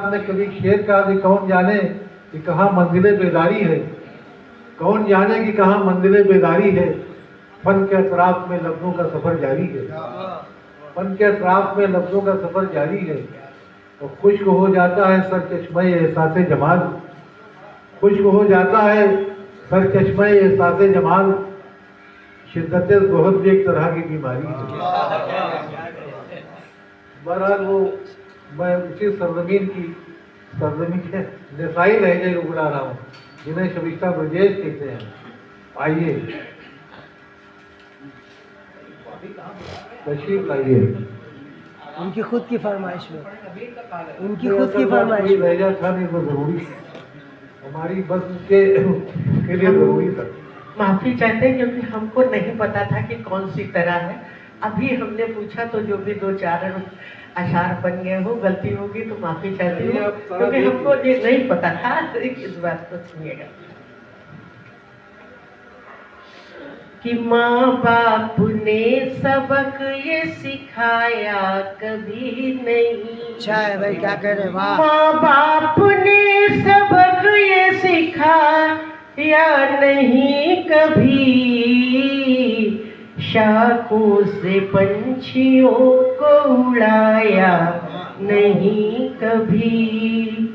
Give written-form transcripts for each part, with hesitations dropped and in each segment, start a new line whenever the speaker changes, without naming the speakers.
ने कभी शेर कहा कि कौन जाने कि कहाँ मंजिले बेदारी है, कौन जाने कि कहाँ मंजिले बेदारी है। फन के अतराफ में लफ्जों का सफर जारी है, फन के अतराफ में लफ्जों का सफर जारी है। और खुश्क हो जाता है सर चश्मे एहसास जमाल, खुश्क हो जाता है सर चश्मे एहसास जमाल। शिद्दत ज़ोहर भी एक तरह की बीमारी है। बहरहाल वो मैं उसी सरजमीन के नसाई लहजे को बुला रहा हूँ जिन्हें शबिस्ता ब्रजेश कहते हैं। आइए तशरीफ लाइए।
उनकी खुद की फरमाइश में, उनकी खुद की फरमाइश में
लहजा था नहीं तो जरूरी हमारी बस के लिए जरूरी था।
माफी चाहते हैं क्योंकि हमको नहीं पता था कि कौन सी तरह है। अभी हमने पूछा तो जो भी दो चार अशार बन गए हो, गलती होगी तो माफी चाहती हूँ क्योंकि हमको ये नहीं पता था। इस बात को सुनिएगा कि माँ बाप ने सबक ये सिखाया कभी नहीं।
अच्छा है भाई, क्या कह रहे हैं, वाह।
माँ बाप ने सबक ये सिखाया नहीं कभी, शाखों से पंछियों को उड़ाया नहीं कभी।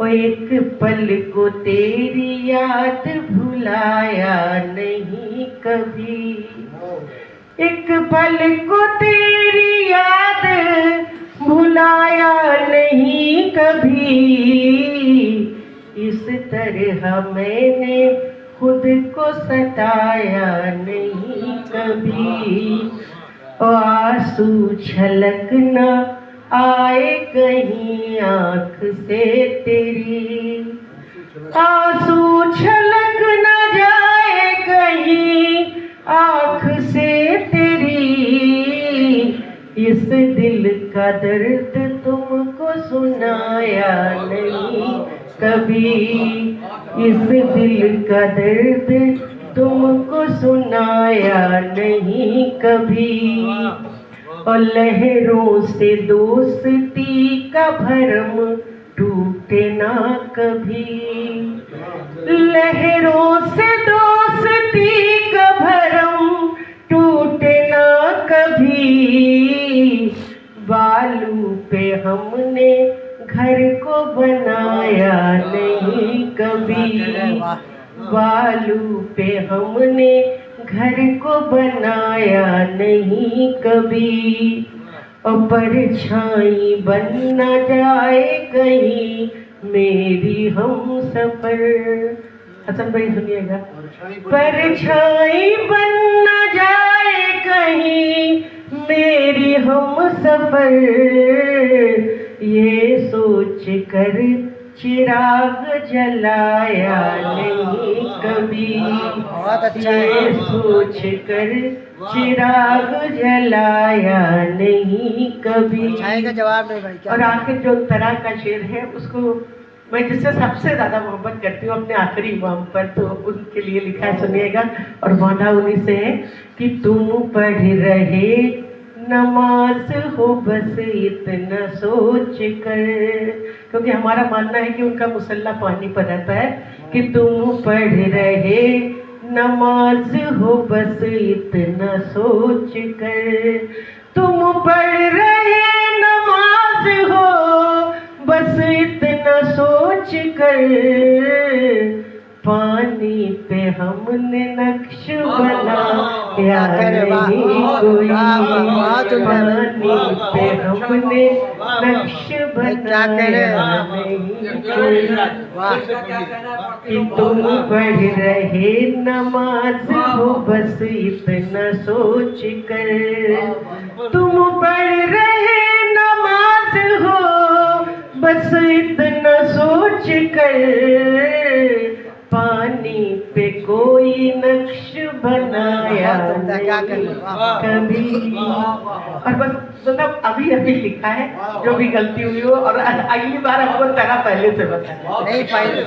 और एक पल को तेरी याद भुलाया नहीं कभी, एक पल को तेरी याद भुलाया नहीं कभी। इस तरह मैंने खुद को सताया नहीं कभी। और आंसू छलक न आए कहीं आँख से तेरी, आंसू छलक न जाए कहीं आँख से तेरी। इस दिल का दर्द तुमको सुनाया नहीं कभी, इस दिल का दर्द तुमको सुनाया नहीं कभी। और लहरों से दोस्ती का भरम टूटे ना कभी, लहरों से दोस्ती का भरम टूटे ना कभी। बालू पे हमने घर को बनाया नहीं कभी, बालू पे हमने घर को बनाया नहीं कभी। और परछाई बन न जाए कहीं मेरी हम सफर। हसन भाई सुनिएगा, परछाई बन न जाए कहीं मेरी हम सफर। ये सोच कर चिराग जलाया नहीं कभी,
बहुत अच्छा
ये
है।
सोच कर चिराग जलाया नहीं कभी।
अच्छाई का जवाब नहीं भाई, क्या।
और आखिर जो तरह का शेर है उसको मैं जिससे सबसे ज्यादा मोहब्बत करती हूँ अपने आखिरी इमाम पर, तो उनके लिए लिखा है, सुनिएगा। और माना उन्हीं से है कि तुम पढ़ रहे नमाज हो बस इतना सोच कर, क्योंकि हमारा मानना है कि उनका मुसल्ला पानी पर रहता है, कि तुम पढ़ रहे नमाज हो बस इतना सोच कर। तुम पढ़ रहे नमाज हो बस इतना सोच कर। पानी पे हमने नक्श बनाया नहीं कोई, पानी पे हमने नक्श बनाया नहीं कोई। कि तुम पढ़ रहे नमाज हो बस इतना सोच कर, तुम पढ़ रहे नमाज हो बस इतना सोच कर। पानी पे कोई नक्श बनाया नहीं कभी। और बस मतलब अभी अभी लिखा है, जो भी गलती हुई हो। और अगली बार हमको तरह पहले से बताया
नहीं, पहले